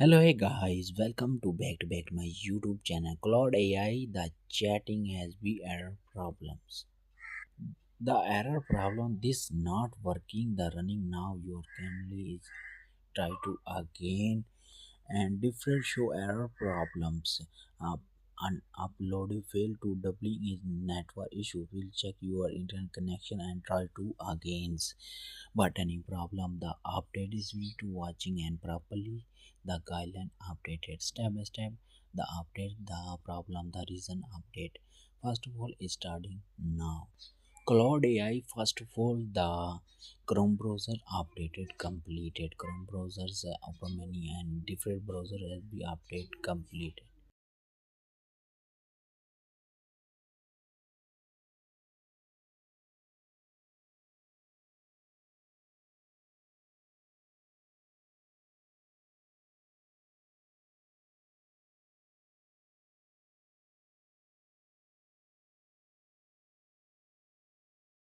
Hello, hey guys, welcome to back to my YouTube channel. Claude AI, the chatting has been error problems. The error problem, this not working, the running now your camera is try to again and different show error problems. Upload fail to doubling is network issue. Will check your internet connection and try to again. But any problem, the update is need to watching and properly the guideline updated step by step. The update, the problem, the reason update. First of all, is starting now. Claude AI, first of all, the Chrome browser updated completed. Chrome browsers open many and different browser has been update complete.